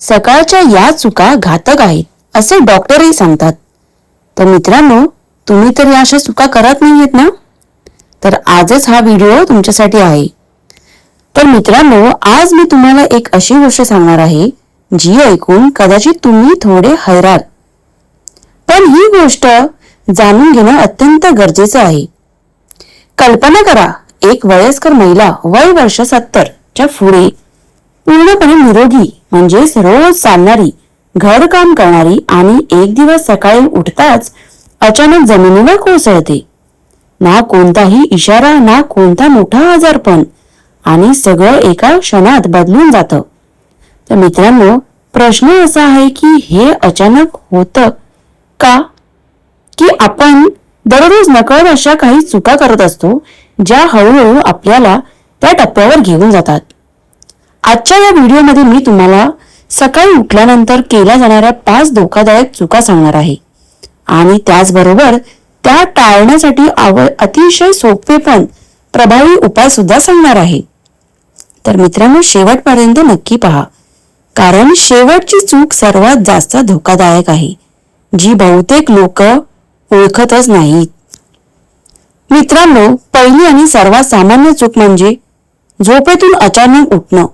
सकाळच्या या चुका घातक आहेत असे डॉक्टरही सांगतात. तर मित्रांनो, तुम्ही तर या अशा चुका करत नाहीयेत ना? तर आजच हा व्हिडिओ तुमच्यासाठी आहे. तर मित्रांनो, आज मी तुम्हाला एक अशी गोष्ट सांगणार आहे जी ऐकून कदाचित तुम्ही थोडे हैराण, पण ही गोष्ट जाणून घेणं अत्यंत गरजेचं आहे. कल्पना करा, एक वयस्कर महिला वय वर्ष 70 च्या पुढे, पूर्णपणे निरोगी म्हणजेच रोज चालणारी, घरकाम करणारी आणि एक दिवस सकाळी उठताच अचानक जमिनीवर कोसळते. ना कोणताही इशारा, ना कोणता मोठा आजारपण, आणि सगळं एका क्षणात बदलून जातं. तर मित्रांनो, प्रश्न असा आहे की हे अचानक होतं का? की आपण दररोज नकळत अशा काही चुका करत असतो ज्या हळूहळू आपल्याला त्या टप्प्यावर घेऊन जातात. आजच्या या व्हिडिओमध्ये मी तुम्हाला सकाळी उठल्यानंतर केल्या जाणाऱ्या 5 धोकादायक चुका सांगणार आहे आणि त्याचबरोबर त्या टाळण्यासाठी अतिशय सोपे पण प्रभावी उपाय सुद्धा सांगणार आहे. तर मित्रांनो, शेवटपर्यंत नक्की पहा, कारण शेवटची चूक सर्वात जास्त धोकादायक आहे, जी बहुतेक लोक ओळखतच नाहीत. मित्रांनो, पहिली आणि सर्वात सामान्य चूक म्हणजे झोपेतून अचानक उठणं.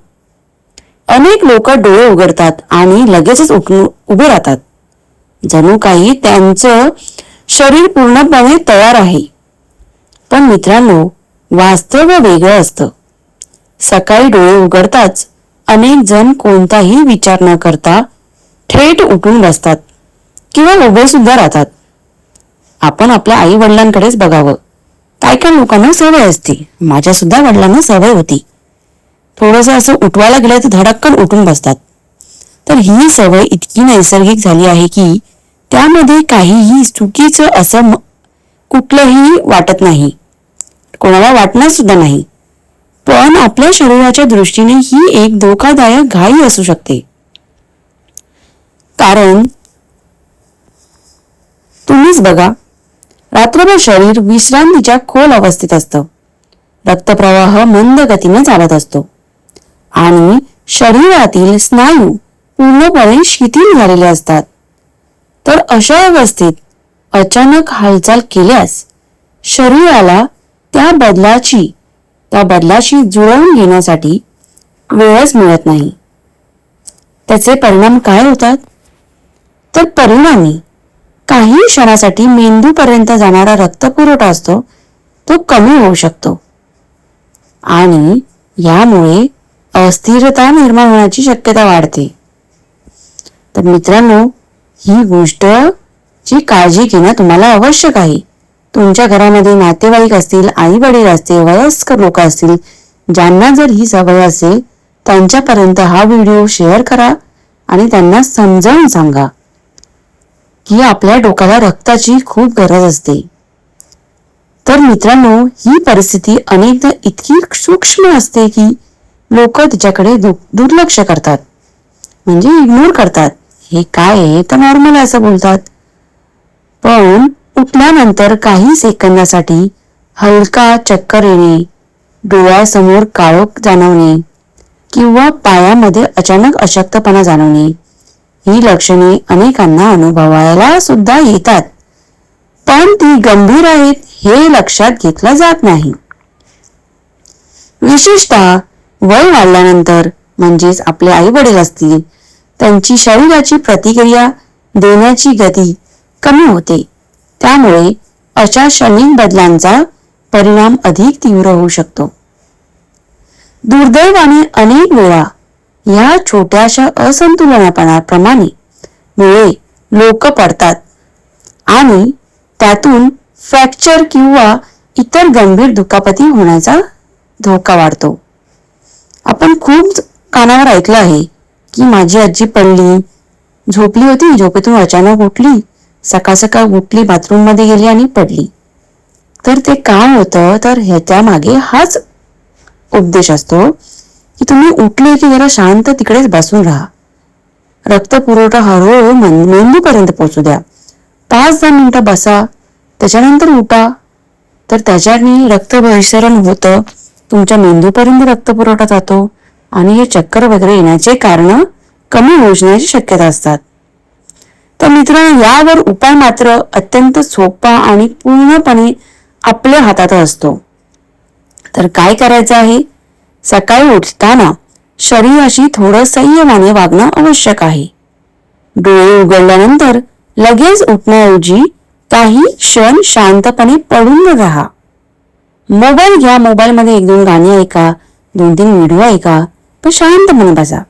अनेक लोक डोळे उघडतात आणि लगेचच उभे राहतात, जणू काही त्यांचं शरीर पूर्णपणे तयार आहे. पण मित्रांनो, वास्तव वेगळं असतं. सकाळी डोळे उघडताच अनेक जण कोणताही विचार न करता थेट उठून बसतात किंवा उभे सुद्धा राहतात. आपण आपल्या आई वडिलांकडेच बघावं. काय काय लोकांना सवय असते, माझ्या सुद्धा वडिलांना सवय होती, थोडंसं असं उठवायला गेलं तर धडक्कन उठून बसतात. तर ही सवय इतकी नैसर्गिक झाली आहे की त्यामध्ये काहीही चुकीचं असं कुठलंही वाटत नाही, कोणाला वाटणार सुद्धा नाही. पण आपल्या शरीराच्या दृष्टीने ही एक धोकादायक घाई असू शकते. कारण तुम्हीच बघा, रात्रभर शरीर विश्रांतीच्या खोल अवस्थेत असतं, रक्तप्रवाह मंद गतीने चालत असतो आणि शरीरातील स्नायू पूर्णपणे शिथिल झालेले असतात. तर अशा अवस्थेत अचानक हालचाल केल्यास शरीराला त्या बदलाशी जुळवून घेण्यासाठी वेळच मिळत नाही. त्याचे परिणाम काय होतात? तर परिणामी काही क्षणासाठी मेंदूपर्यंत जाणारा रक्तपुरवठा असतो तो कमी होऊ शकतो आणि यामुळे अस्थिरता निर्माण होण्याची शक्यता वाढते. तर मित्रांनो, ही गोष्टची काळजी घेणं तुम्हाला आवश्यक आहे. तुमच्या घरामध्ये नातेवाईक असतील, आई वडील असतील, वयस्कर लोक असतील, ज्यांना जर ही सवय असेल त्यांच्यापर्यंत हा व्हिडिओ शेअर करा आणि त्यांना समजावून सांगा की आपल्या डोक्याला रक्ताची खूप गरज असते. तर मित्रांनो, ही परिस्थिती अनेकदा इतकी सूक्ष्म असते की लोक तिच्याकडे दुर्लक्ष करतात, म्हणजे इग्नोर करतात. हे काय आहे तर नॉर्मल असं बोलतात. पण उठल्यानंतर काही सेकंदासाठी हलका चक्कर येणे, डोळ्यासमोर काळोख जाणवणे किंवा पायामध्ये अचानक अशक्तपणा जाणवणे, ही लक्षणे अनेकांना अनुभवायला सुद्धा येतात, पण ती गंभीर आहेत हे लक्षात घेतलं जात नाही. विशेषतः वय वाढल्यानंतर, म्हणजेच आपले आई वडील असतील, त्यांची शरीराची प्रतिक्रिया देण्याची गती कमी होते. त्यामुळे अशा क्षणिक बदलांचा परिणाम अधिक तीव्र होऊ शकतो. दुर्दैवाने अनेक वेळा या छोट्याशा असंतुलनापणाप्रमाणे मुळे लोक पडतात आणि त्यातून फ्रॅक्चर किंवा इतर गंभीर दुखापती होण्याचा धोका वाढतो. आपण खूप कानावर ऐकलं आहे की माझी आजी पडली, झोपली होती, झोपेतून अचानक उठली, सकाळ सकाळ उठली, बाथरूम मध्ये गेली आणि पडली. तर ते काय होतं, तर ह्याच्या मागे हाच उद्देश असतो की तुम्ही उठले की जरा शांत तिकडेच बसून राहा, रक्तपुरवठा हळूहळू मेंदूपर्यंत पोहोचू द्या, 5-10 मिनिटं बसा, त्याच्यानंतर उठा. तर त्याच्याने रक्तभिसरण होतं, तुमच्या मेंदूपर्यंत रक्तपुरवठा जातो आणि हे चक्कर वगैरे येण्याचे कारण कमी होण्याची शक्यता असतात. तर मित्रांनो, यावर उपाय मात्र अत्यंत सोपा आणि पूर्णपणे आपल्या हातात असतो. तर काय करायचं आहे? सकाळी उठताना शरीराशी थोडं संयमाने वागणं आवश्यक आहे. डोळे उघडल्यानंतर लगेच उठण्याऐवजी काही क्षण शांतपणे पडून राहा. मोबाईल घ्या, मोबाईलमध्ये 1-2 गाणी ऐका, 2-3 व्हिडिओ ऐका, पण शांतपणे बसा.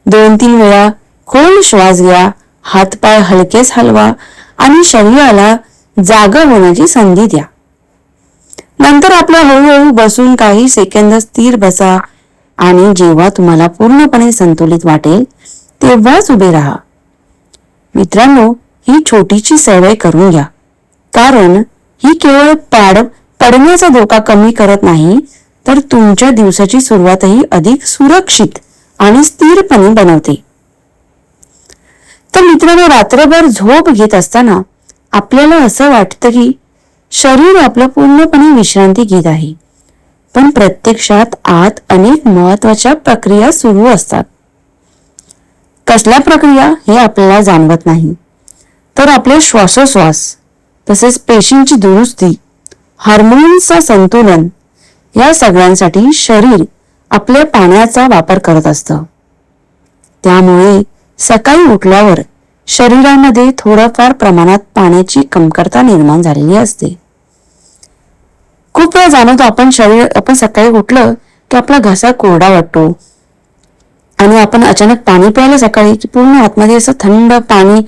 2-3 वेळा खोल श्वास घ्या, हातपाय हलकेच हलवा आणि शरीराला जागा होण्याची संधी द्या. नंतर आपल्या हळूहळू बसून काही सेकंद स्थिर बसा आणि जेव्हा तुम्हाला पूर्णपणे संतुलित वाटेल तेव्हाच उभे राहा. मित्रांनो, ही छोटीशी सवय करून घ्या, कारण ही केवळ पडण्याचा धोका कमी करत नाही, तर तुमच्या दिवसाची सुरुवातही अधिक सुरक्षित आणि स्थिरपणे बनवते. तर मित्रांनो, रात्रभर झोप घेत असताना आपल्याला असं वाटतं की शरीर आपलं पूर्णपणे विश्रांती घेत आहे, पण प्रत्यक्षात आत अनेक महत्वाच्या प्रक्रिया सुरू असतात. कसल्या प्रक्रिया हे आपल्याला जाणवत नाही, तर आपले श्वासोश्वास, तसेच पेशींची दुरुस्ती, हार्मोन्सचं संतुलन, या सगळ्यांसाठी शरीर आपल्या पाण्याचा वापर करत असतं. त्यामुळे सकाळी उठल्यावर शरीरामध्ये थोडंफार प्रमाणात पाण्याची कमतरता निर्माण झालेली असते. खूप वेळा जाणवतो आपण सकाळी उठलं की आपला घसा कोरडा वाटतो आणि आपण अचानक पाणी प्यायला सकाळी की पूर्ण आतमध्ये असं थंड पाणी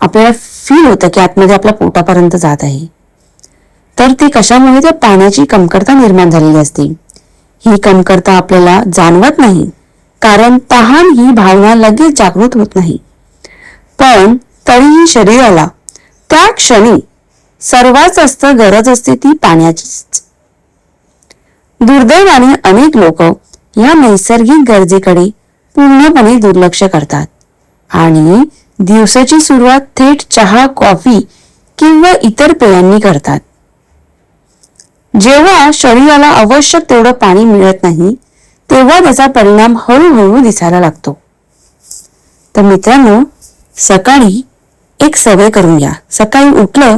आपल्याला फील होतं की आतमध्ये आपल्या पोटापर्यंत जात आहे. तर ते कशामुळे? त्या पाण्याची कमतरता निर्माण झालेली असते. ही कमतरता आपल्याला जाणवत नाही, कारण तहान ही भावना लगेच जागृत होत नाही, पण तरीही शरीराला त्या क्षणी सर्वात जास्त गरज असते ती पाण्याचीच. दुर्दैवाने अनेक लोक या नैसर्गिक गरजेकडे पूर्णपणे दुर्लक्ष करतात आणि दिवसाची सुरुवात थेट चहा, कॉफी किंवा इतर पेयांनी करतात. जेव्हा शरीराला आवश्यक तेवढं पाणी मिळत नाही, तेव्हा त्याचा परिणाम हळूहळू दिसायला लागतो. तर मित्रांनो, सकाळी एक सवय करून घ्या. सकाळी उठलं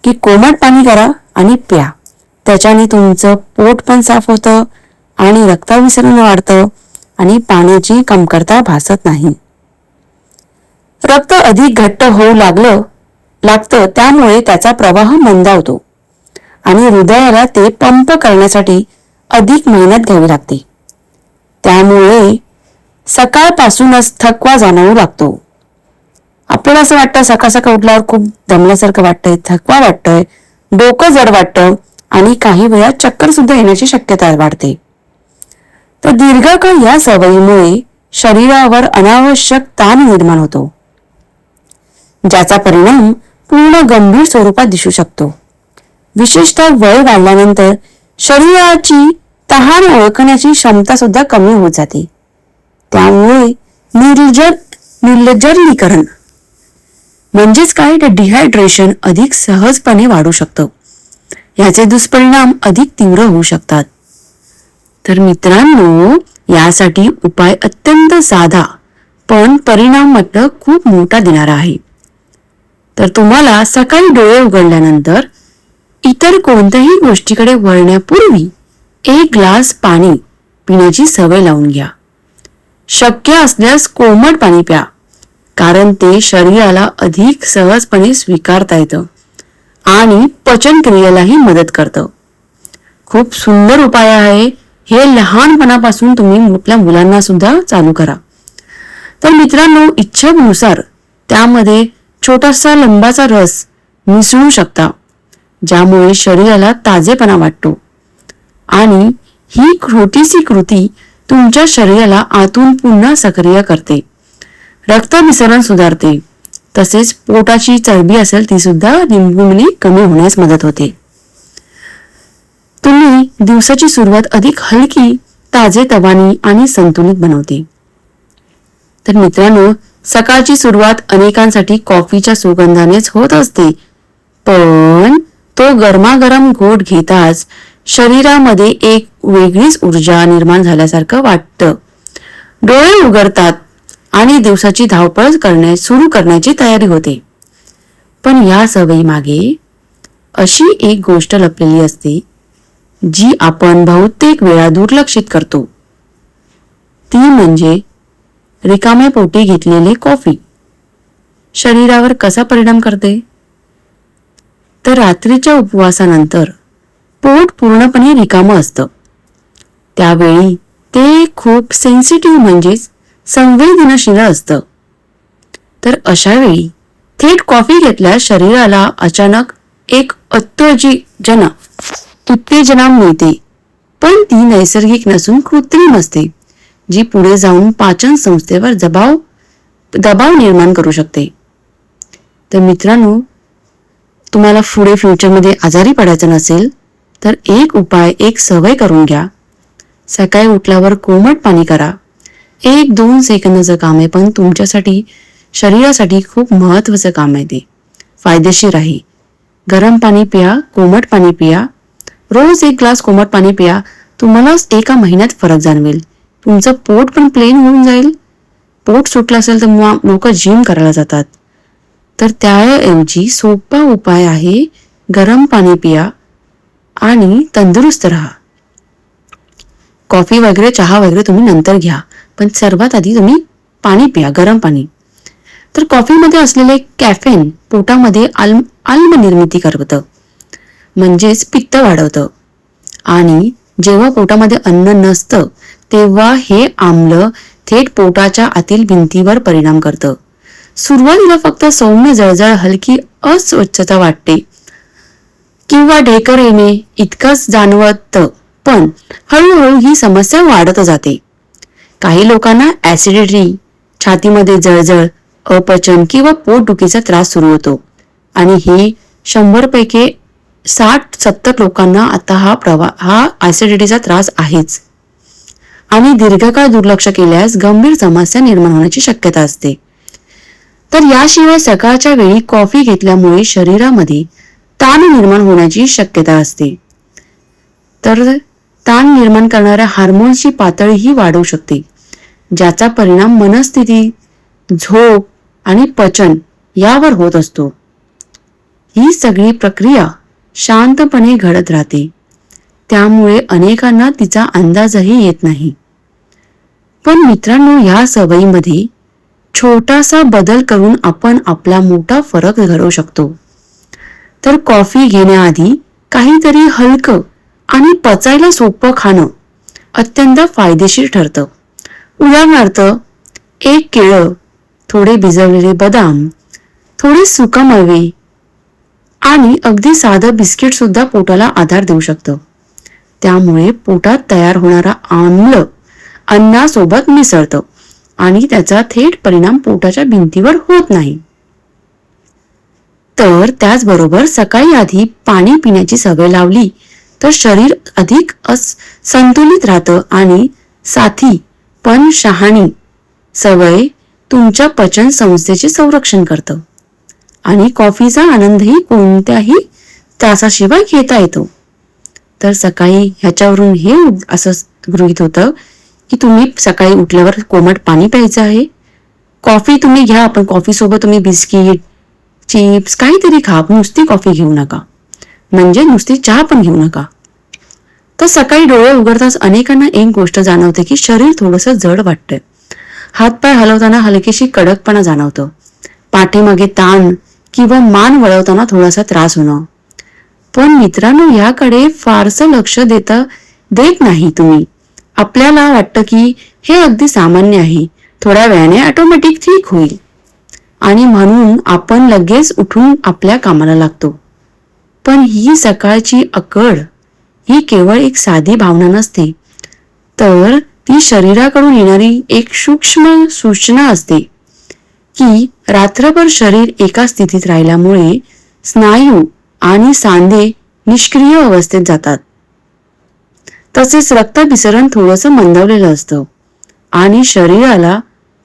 की कोमट पाणी करा आणि प्या. त्याच्याने तुमचं पोट पण साफ होतं आणि रक्ताभिसरण वाढतं आणि पाण्याची कमतरता भासत नाही. रक्त अधिक घट्ट होऊ लागतं, त्यामुळे त्याचा प्रवाह मंदावतो आणि हृदयाला ते पंप करण्यासाठी अधिक मेहनत घ्यावी लागते. त्यामुळे सकाळपासूनच थकवा जाणवू लागतो. आपल्याला असं वाटतं सकाळ सकाळ उठल्यावर खूप दमल्यासारखं वाटतंय, थकवा वाटतोय, डोकं जड वाटतं आणि काही वेळा चक्कर सुद्धा येण्याची शक्यता वाढते. तर दीर्घकाळ या सवयीमुळे शरीरावर अनावश्यक ताण निर्माण होतो, ज्याचा परिणाम पूर्ण गंभीर स्वरूपात दिसू शकतो. विशेषतः वय वाढल्यानंतर शरीराची तहान ओळखण्याची क्षमता सुद्धा कमी होत जाते. त्यामुळे निर्जलीकरण म्हणजेच काय, डिहायड्रेशन अधिक सहजपणे वाढू शकतं. याचे दुष्परिणाम अधिक तीव्र होऊ शकतात. तर मित्रांनो, यासाठी उपाय अत्यंत साधा पण परिणाम मात्र खूप मोठा देणारा आहे. तर तुम्हाला सकाळी डोळे उघडल्यानंतर इतर कोणत्याही गोष्टीकडे वळण्यापूर्वी 1 ग्लास पाणी पिण्याची सवय लावून घ्या. शक्य असल्यास कोमट पाणी प्या, कारण ते शरीराला अधिक सहजपणे स्वीकारता येतं आणि पचन क्रियेलाही मदत करतं. खूप सुंदर उपाय आहे. हे लहानपणापासून तुम्ही आपल्या मुलांना सुद्धा चालू करा. तर मित्रांनो, इच्छेनुसार त्यामध्ये छोटासा लिंबाचा रस मिसळू शकता, ज्यामुळे शरीराला ताजेपणा वाटतो आणि ही छोटीशी कृती तुमच्या शरीराला आतून पुन्हा सक्रिय करते, रक्ताभिसरण सुधारते, तसेच पोटाची चरबी असेल ती सुद्धा निंबूने कमी होण्यास मदत होते. तुम्ही दिवसाची सुरुवात अधिक हलकी, ताजेतवानी आणि संतुलित बनवते. तर मित्रांनो, सकाळची सुरुवात अनेकांसाठी कॉफीच्या सुगंधानेच होत असते, पण तो गरमागरम घोट घेताच शरीरामध्ये एक वेगळीच ऊर्जा निर्माण झाल्यासारखं वाटतं. डोळे उघडतात आणि दिवसाची धावपळ सुरू करण्याची तयारी होते. पण या सवयी मागे अशी एक गोष्ट लपलेली असते जी आपण बहुतेक वेळा दुर्लक्षित करतो. ती म्हणजे रिकाम्या पोटी घेतलेली कॉफी शरीरावर कसा परिणाम करते. तर रात्रीच्या उपवासानंतर पोट पूर्णपणे रिकामं असतं. त्यावेळी ते खूप सेन्सिटिव्ह म्हणजेच संवेदनशील असतं. तर अशा वेळी थेट कॉफी घेतल्यास शरीराला अचानक एक उत्तेजना मिळते, पण ती नैसर्गिक नसून कृत्रिम असते, जी पुढे जाऊन पाचन संस्थेवर दबाव निर्माण करू शकते. तर मित्रांनो, तुम्हाला पुढे फ्युचरमध्ये आजारी पडायचं नसेल तर एक सवय करून घ्या. सकाळी उठल्यावर कोमट पाणी करा. 1-2 सेकंदाचं काम आहे, पण तुमच्यासाठी शरीरासाठी खूप महत्वाचं काम आहे. ते फायदेशीर आहे. गरम पाणी पिया, कोमट पाणी पिया. रोज 1 ग्लास कोमट पाणी पिया. तुम्हाला एका महिन्यात फरक जाणवेल. तुमचं पोट पण प्लेन होऊन जाईल. पोट सुटलं असेल तर लोक जिम करायला जातात. तर त्याऐवजी सोपा उपाय आहे, गरम पाणी पिया आणि तंदुरुस्त राहा. कॉफी वगैरे चहा वगैरे तुम्ही नंतर घ्या, पण सर्वात आधी तुम्ही पाणी पिया, गरम पाणी. तर कॉफीमध्ये असलेले कॅफेन पोटामध्ये आल्म निर्मिती करतं, म्हणजेच पित्त वाढवतं. आणि जेव्हा पोटामध्ये अन्न नसतं तेव्हा हे आम्ल थेट पोटाच्या आतील भिंतीवर परिणाम करतं. सुरुवातीला फक्त सौम्य जळजळ, हलकी अस्वच्छता वाटते किंवा ढेकर येणे इतकंच जाणवतं, पण हळूहळू ही समस्या वाढत जाते. काही लोकांना ऍसिडिटी, छातीमध्ये जळजळ, अपचन किंवा पोटदुखीचा त्रास सुरू होतो. आणि हे 100 पैकी 60-70 लोकांना आता हा ऍसिडिटीचा त्रास आहेच. आणि दीर्घकाळ दुर्लक्ष केल्यास गंभीर समस्या निर्माण होण्याची शक्यता असते. तर याशिवाय सकाळच्या वेळी कॉफी घेतल्यामुळे शरीरामध्ये ताण निर्माण होण्याची शक्यता असते. तर ताण निर्माण करणाऱ्या हार्मोन्सची पातळीही वाढू शकते, ज्याचा परिणाम मनस्थिती, झोप आणि पचन यावर होत असतो. ही सगळी प्रक्रिया शांतपणे घडत राहते, त्यामुळे अनेकांना तिचा अंदाजही येत नाही. पण मित्रांनो, या सवयीमध्ये छोटासा बदल करून आपण आपला मोठा फरक घडवू शकतो. तर कॉफी घेण्याआधी काहीतरी हलकं आणि पचायला सोपं खाणं अत्यंत फायदेशीर ठरतं. उदाहरणार्थ, 1 केळं, थोडे भिजवलेले बदाम, थोडे सुकामेवे आणि अगदी साधं बिस्किट सुद्धा पोटाला आधार देऊ शकतं. त्यामुळे पोटात तयार होणारा आम्ल अन्नासोबत मिसळतं आणि त्याचा थेट परिणाम पोटाच्या भिंतीवर होत नाही. तर त्याचबरोबर सकाळी आधी पाणी पिण्याची सवय लावली तर शरीर अधिक संतुलित राहतं. आणि साथी पण शहाणी सवय तुमच्या पचन संस्थेचे संरक्षण करतं. आणि कॉफीचा आनंदही कोणत्याही त्रासाशिवाय घेता येतो. तर सकाळी ह्याच्यावरून हे असं गृहीत होतं की तुम्ही सकाळी उठल्यावर कोमट पाणी प्यायचं आहे. कॉफी तुम्ही घ्या, पण कॉफी सोबत तुम्ही बिस्किट, चिप्स काहीतरी खा. नुसती कॉफी घेऊ नका, म्हणजे नुसती चहा पण घेऊ नका. तर सकाळी डोळे उघडताच अनेकांना एक गोष्ट जाणवते की शरीर थोडंसं जड वाटतंय. हातपाय हलवताना हलकीशी कडकपणा जाणवतं. पाठीमागे ताण किंवा मान वळवताना थोडासा त्रास होणं. पण मित्रांनो, याकडे फारसं लक्ष देत नाही तुम्ही. आपल्याला वाटतं की हे अगदी सामान्य आहे, थोड्या वेळाने ऑटोमॅटिक ठीक होईल, आणि म्हणून आपण लगेच उठून आपल्या कामाला लागतो. पण ही सकाळची अकळ ही केवळ एक साधी भावना नसते, तर ती शरीराकडून येणारी एक सूक्ष्म सूचना असते की रात्रभर शरीर एका स्थितीत राहिल्यामुळे स्नायू आणि सांधे निष्क्रिय अवस्थेत जातात. तसेच रक्ताभिसरण थोडंसं मंदावलेलं असतं आणि शरीराला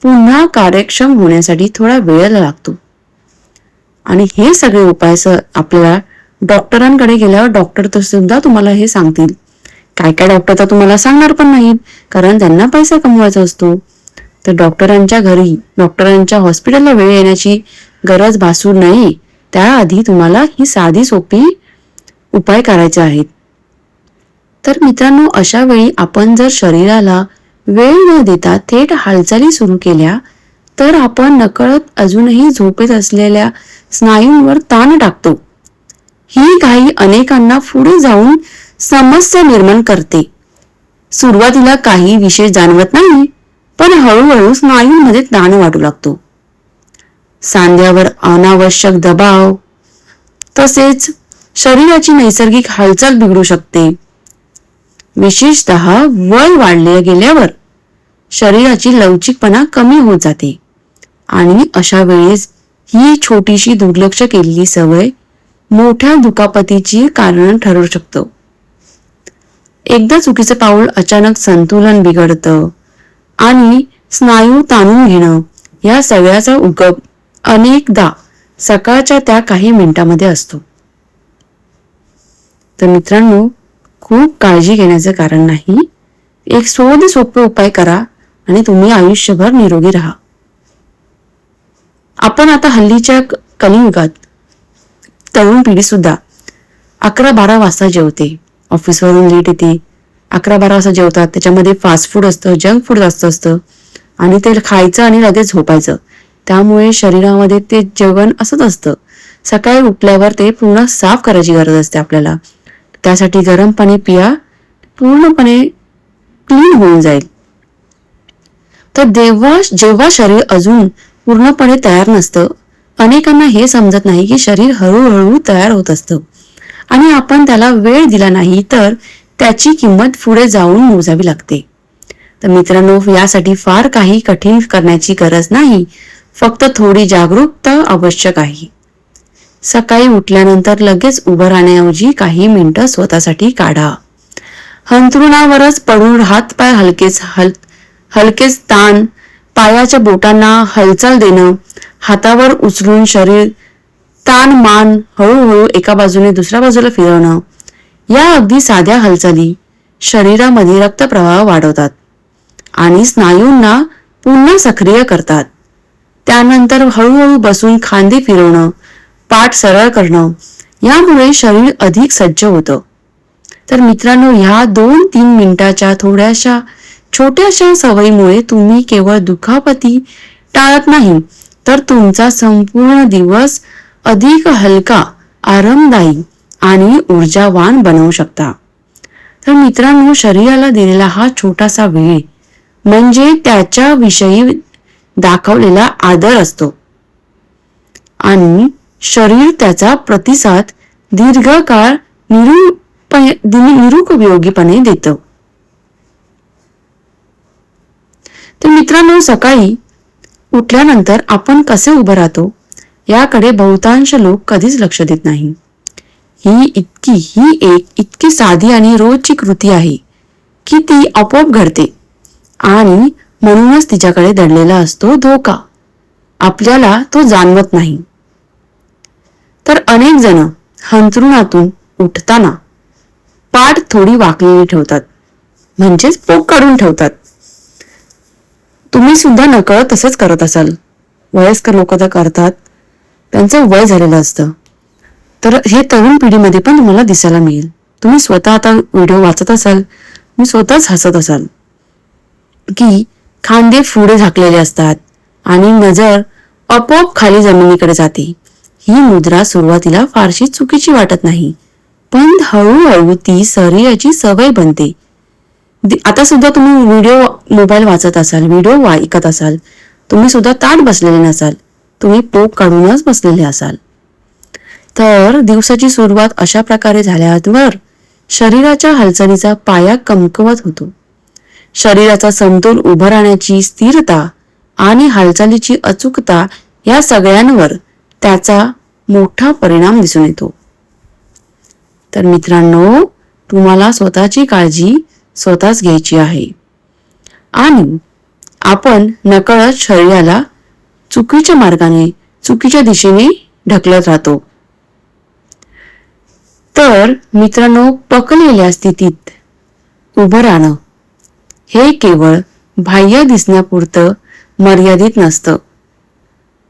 पुन्हा कार्यक्षम होण्यासाठी थोडा वेळ लागतो. आणि हे सगळे उपाय आपल्याला डॉक्टरांकडे गेल्यावर डॉक्टर तर सुद्धा तुम्हाला हे सांगतील. काय काय डॉक्टर तर तुम्हाला सांगणार पण नाहीत, कारण त्यांना पैसा कमवायचा असतो. तर डॉक्टरांच्या घरी, डॉक्टरांच्या हॉस्पिटलला वेळ येण्याची गरज भासू नये त्याआधी तुम्हाला ही साधी सोपी उपाय करायचे आहेत. तर मित्रांनो, अशा वेळी आपण जर शरीराला वेळ न देता थेट हालचाली सुरू केल्या तर आपण नकळत अजूनही झोपेत असलेल्या स्नायूंवर ताण टाकतो. ही घाई अनेकांना पुढे जाऊन समस्या निर्माण करते. सुरुवातीला काही विशेष जाणवत नाही, पण हळूहळू स्नायूंमध्ये ताण वाटू लागतो. सांध्यावर अनावश्यक दबाव, तसेच शरीराची नैसर्गिक हालचाल बिघडू शकते. विशेषतः वय वाढले गेल्यावर शरीराची लवचिकपणा कमी होत जाते आणि अशा वेळेस ही छोटीशी दुर्लक्ष केलेली सवय मोठ्या दुखापतीची कारण ठरू शकतो. एकदा चुकीचं पाऊल अचानक संतुलन बिघडतं आणि स्नायू ताणून घेणं या सगळ्याचा उगम अनेकदा सकाळच्या त्या काही मिनिटांमध्ये असतो. तर मित्रांनो, खूप काळजी घेण्याचं कारण नाही. एक सोपे उपाय करा आणि तुम्ही आयुष्यभर निरोगी राहा. आपण आता हल्लीच्या कलियुगात तरुण पिढी सुद्धा 11-12 वाजता जेवते, ऑफिसवरून लेट येते, 11-12 वाजता जेवतात. त्याच्यामध्ये फास्ट फूड असतं, जंक फूड जास्त असतं आणि ते खायचं आणि लगेच झोपायचं. त्यामुळे शरीरामध्ये ते जेवण असंच असतं. सकाळी उठल्यावर ते पूर्ण साफ करायची गरज असते आपल्याला. त्यासाठी गरम पाणी पिया, पूर्णपणे क्लीन होऊन जाईल. तर जेव्हा शरीर अजून पूर्णपणे तयार नसतं, अनेकांना हे समजत नाही की शरीर हळूहळू तयार होत असतं आणि आपण त्याला वेळ दिला नाही तर त्याची किंमत पुढे जाऊन मोजावी लागते. तर मित्रांनो, यासाठी फार काही कठीण करण्याची गरज नाही, फक्त थोडी जागरूकता आवश्यक आहे. सकाळी उठल्यानंतर लगेच उभं राहण्याऐवजी काही मिनिटं स्वतःसाठी काढा. अंथरुणावरच पडून हातपाय हलकेच ताण, पायाच्या बोटांना हालचाल देणं, हातावर उचलून शरीर ताण मान हळूहळू एका बाजूने दुसऱ्या बाजूला फिरवणं, या अगदी साध्या हालचाली शरीरामध्ये रक्तप्रवाह वाढवतात आणि स्नायूंना पुन्हा सक्रिय करतात. त्यानंतर हळूहळू बसून खांदे फिरवणं, पाठ सरळ करणं, यामुळे शरीर अधिक सज्ज होतं. तर मित्रांनो, ह्या 2-3 मिनिटाच्या छोट्याशा सवयीमुळे तुम्ही केवळ दुखापती टाळत नाही तर तुमचा संपूर्ण दिवस अधिक हलका, आरामदायी आणि ऊर्जावान बनवू शकता. तर मित्रांनो, शरीराला दिलेला हा छोटासा वेळ म्हणजे त्याच्याविषयी दाखवलेला आदर असतो आणि शरीर त्याचा प्रतिसाद दीर्घकाळ निरुपयोगीपणे देतं. तर मित्रांनो, सकाळी उठल्यानंतर आपण कसे उभं राहतो याकडे बहुतांश लोक कधीच लक्ष देत नाही. ही एक इतकी साधी आणि रोजची कृती आहे की ती आपोआप घडते आणि म्हणूनच तिच्याकडे दडलेला असतो धोका. आपल्याला तो जाणवत नाही. तर अनेक जण अंथरुणातून उठताना पाठ थोडी वाकलेली ठेवतात, म्हणजेच पोक काढून ठेवतात. तुम्ही सुद्धा नकळत तसंच करत असाल. वयस्कर लोक तर करतात, त्यांचं वय झालेलं असतं. तर हे तरुण पिढीमध्ये पण तुम्हाला दिसायला मिळेल. तुम्ही स्वतः आता व्हिडिओ वाचत असाल, तुम्ही स्वतःच हसत असाल की खांदे पुढे झाकलेले असतात आणि नजर आपोआप खाली जमिनीकडे जाते. ही मुद्रा सुरुवातीला फारशी चुकीची वाटत नाही, पण हळूहळू ती शरीराची सवय बनते. आता सुद्धा तुम्ही मोबाईल वाचत असाल, व्हिडिओ ऐकत असाल, तुम्ही सुद्धा ताठ बसलेले नसाल, तुम्ही पोक काढूनच बसलेले असाल. तर दिवसाची सुरुवात अशा प्रकारे झाल्यावर शरीराच्या हालचालीचा पाया कमकुवत होतो. शरीराचा समतोल, उभं राहण्याची स्थिरता आणि हालचालीची अचूकता या सगळ्यांवर त्याचा मोठा परिणाम दिसून येतो. तर मित्रांनो, तुम्हाला स्वतःची काळजी स्वतःच घ्यायची आहे आणि आपण नकळत शरीराला चुकीच्या मार्गाने, चुकीच्या दिशेने ढकलत राहतो. तर मित्रांनो, पकलेल्या स्थितीत उभं राहणं हे केवळ बाह्य दिसण्यापुरतं मर्यादित नसतं,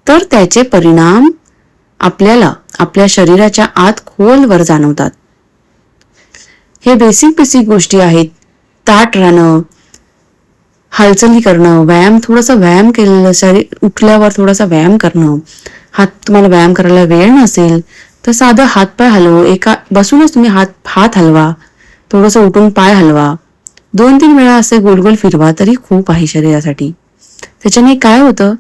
तर त्याचे परिणाम आपल्याला आपल्या शरीराच्या आत खोलवर जाणवतात. हे बेसिक गोष्टी आहेत. ताठ राहणं, हालचाली करणं, थोडासा व्यायाम केलेलं, शरीर उठल्यावर थोडासा व्यायाम करणं. तुम्हाला व्यायाम करायला वेळ नसेल तर साधं हातपाय हलव. बसूनच तुम्ही हात हलवा, थोडंसं उठून पाय हलवा, 2-3 वेळा असे गोल गोल फिरवा तरी खूप आहे शरीरासाठी. त्याच्याने काय होतं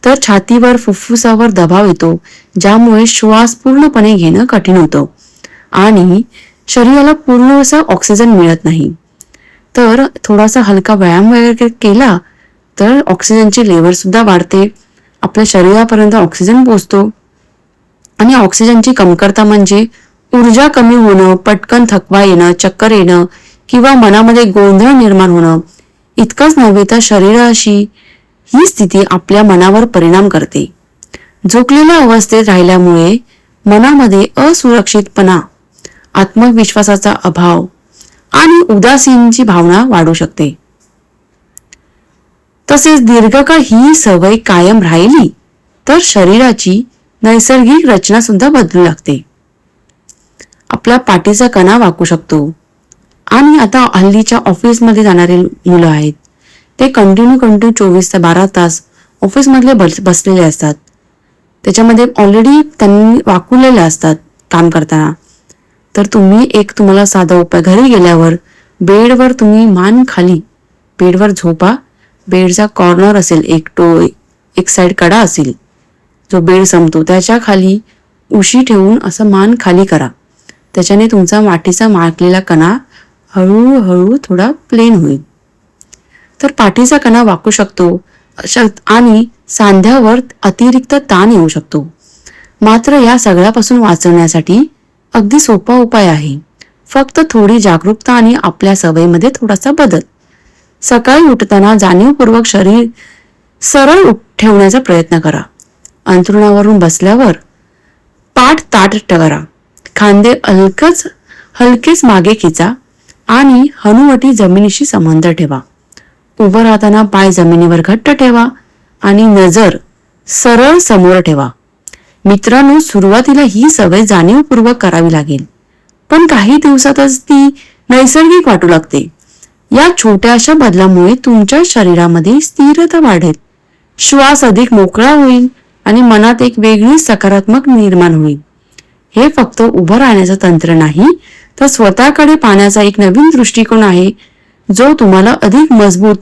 तर छातीवर, फुफ्फुसावर दबाव येतो, ज्यामुळे श्वास पूर्णपणे घेणं कठीण होतं आणि शरीराला पूर्ण असा ऑक्सिजन मिळत नाही. तर थोडासा हलका व्यायाम वगैरे केला तर ऑक्सिजनची लेवल सुद्धा वाढते, आपल्या शरीरापर्यंत ऑक्सिजन पोहोचतो. आणि ऑक्सिजनची कमतरता म्हणजे ऊर्जा कमी होणं, पटकन थकवा येणं, चक्कर येणं किंवा मनामध्ये गोंधळ निर्माण होणं. इतकंच नव्हे तर शरीराशी ही स्थिती आपल्या मनावर परिणाम करते. झोपलेल्या अवस्थेत राहिल्यामुळे मनामध्ये असुरक्षितपणा, आत्मविश्वासाचा अभाव आणि उदासीनची भावना वाढू शकते. तसेच दीर्घकाळ ही सवय कायम राहिली तर शरीराची नैसर्गिक रचना सुद्धा बदलू लागते. आपला पाठीचा कणा वाकू शकतो. आणि आता हल्लीच्या ऑफिसमध्ये जाणारे मुलं आहेत, ते कंटिन्यू 24 ते 12 तास ऑफिसमधले बसलेले असतात. त्याच्यामध्ये ऑलरेडी त्यांनी वाकलेले असतात काम करताना. तर तुम्हाला साधा उपाय, घरी गेल्यावर बेडवर तुम्ही मान खाली बेडवर झोपा. बेडचा कॉर्नर असेल, एक साइड कडा असेल जो बेड संपतो, त्याच्या खाली उशी ठेवून असं मान खाली करा. त्याच्याने तुमचा माठीचा माकलेला कणा हळूहळू थोडा प्लेन होईल. तर पाठीचा कणा वाकू शकतो आणि सांध्यावर अतिरिक्त ताण येऊ शकतो. मात्र या सगळ्यापासून वाचण्यासाठी अगदी सोपा उपाय आहे. फक्त थोडी जागरूकता आणि आपल्या सवयीमध्ये थोडासा बदल. सकाळी उठताना जाणीवपूर्वक शरीर सरळ ठेवण्याचा प्रयत्न करा. अंथरुणावरून बसल्यावर पाठ ताठ करा, खांदे हलकेच मागे खिचा आणि हनुवटी जमिनीशी संबंध ठेवा. उभं राहताना पाय जमिनीवर घट्ट ठेवा आणि नजर सरळ समोर ठेवा. मित्रांनो, सुरुवातीला ही सवय जाणीवपूर्वक करावी लागेल, पण काही दिवसातच ती नैसर्गिक वाटू लागते. या छोट्याशा बदलामुळे तुमच्या शरीरामध्ये स्थिरता वाढेल, श्वास अधिक मोकळा होईल आणि मनात एक वेगळी सकारात्मक निर्माण होईल. हे फक्त उभं राहण्याचं तंत्र नाही, तर स्वतःकडे पाहण्याचा एक नवीन दृष्टिकोन आहे, जो तुम्हाला अधिक मजबूत,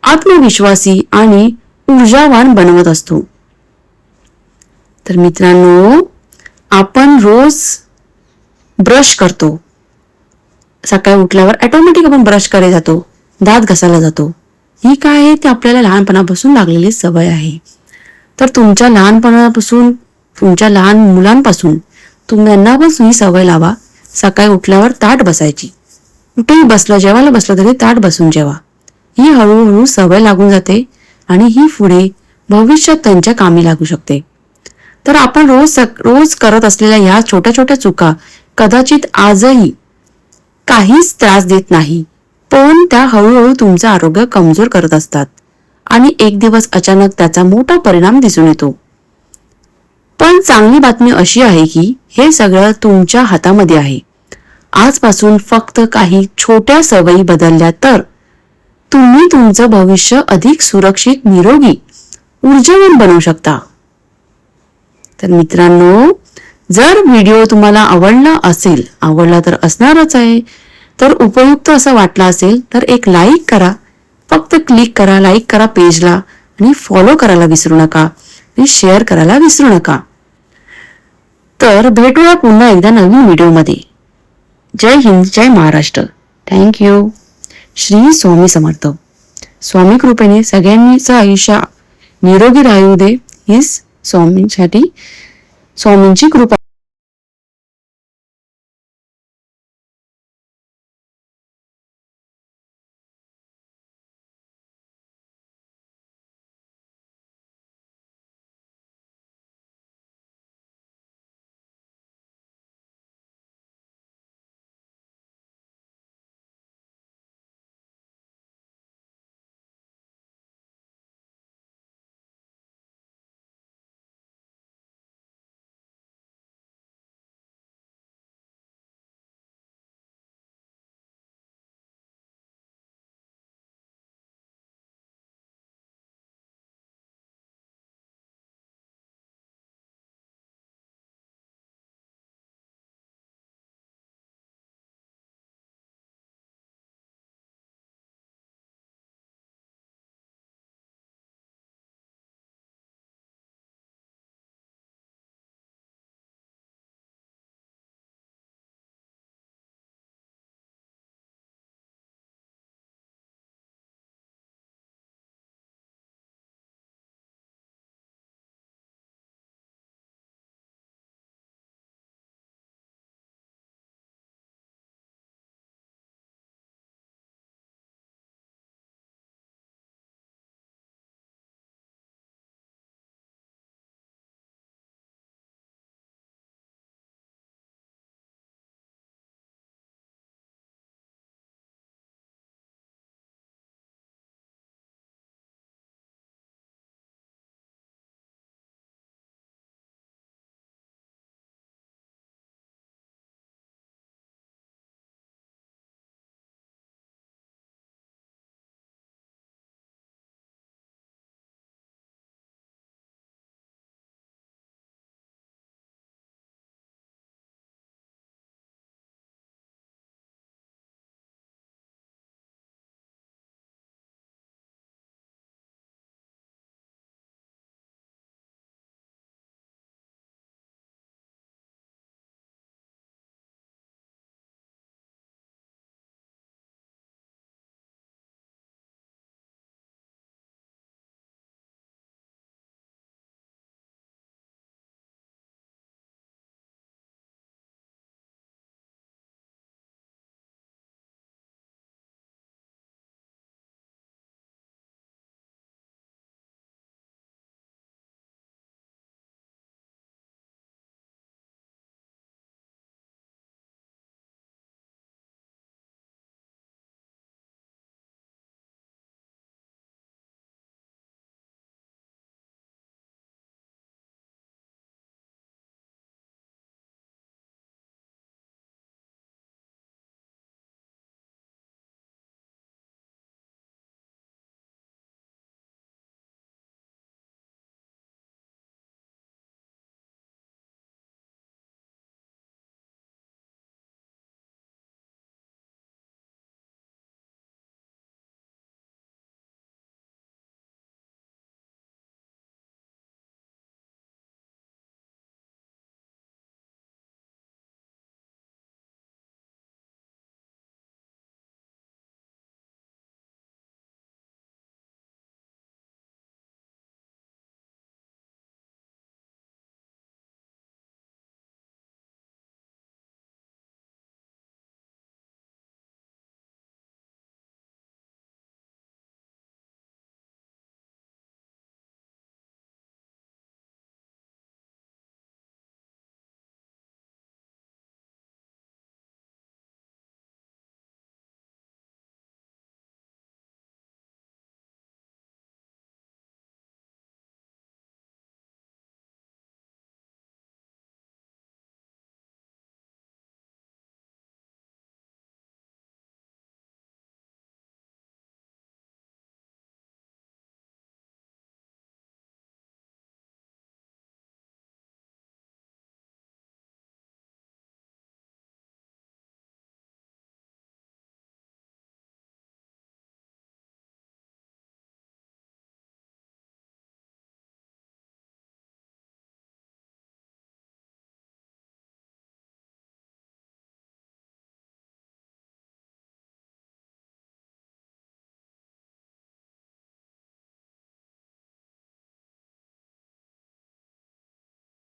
आत्मविश्वासी आणि ऊर्जावान बनवत असतो. तर मित्रांनो, आपण रोज ब्रश करतो. सकाळी उठल्यावर ऑटोमॅटिक आपण ब्रश करायला जातो, दात घासायला जातो. ही काय आहे, ते आपल्याला लहानपणापासून लागलेली सवय आहे. तर तुमच्या लहान मुलांपासून तुम्हाला पण ही सवय लावा. सकाळी उठल्यावर ताठ बसायची. कुठेही बसलं, जेवायला बसलं तरी ताठ बसून जेवा. ही हळूहळू सवय लागून जाते आणि ही पुढे भविष्यात त्यांच्या कामी लागू शकते. तर आपण रोज करत असलेल्या ह्या छोट्या छोट्या चुका कदाचित आजही काहीच त्रास देत नाही, पण त्या हळूहळू तुमचं आरोग्य कमजोर करत असतात आणि एक दिवस अचानक त्याचा मोठा परिणाम दिसून येतो. पण चांगली बातमी अशी आहे की हे सगळं तुमच्या हातामध्ये आहे. आजपासून फक्त काही छोट्या सवयी बदलल्या तर तुम्ही तुमचं भविष्य अधिक सुरक्षित, निरोगी, ऊर्जावान बनवू शकता. तर मित्रांनो, जर व्हिडिओ तुम्हाला आवडला तर असणारच आहे, तर उपयुक्त असं वाटला असेल तर एक लाईक करा. फक्त क्लिक करा, लाईक करा पेजला आणि फॉलो करायला विसरू नका आणि शेअर करायला विसरू नका. तर भेटूया पुन्हा एकदा नवीन व्हिडिओमध्ये. जय हिंद, जय महाराष्ट्र. थँक्यू. श्री स्वामी समर्थ. स्वामी कृपेने सगळ्यांनीचं आयुष्य निरोगी राहू दे, हीच स्वामींची कृपा.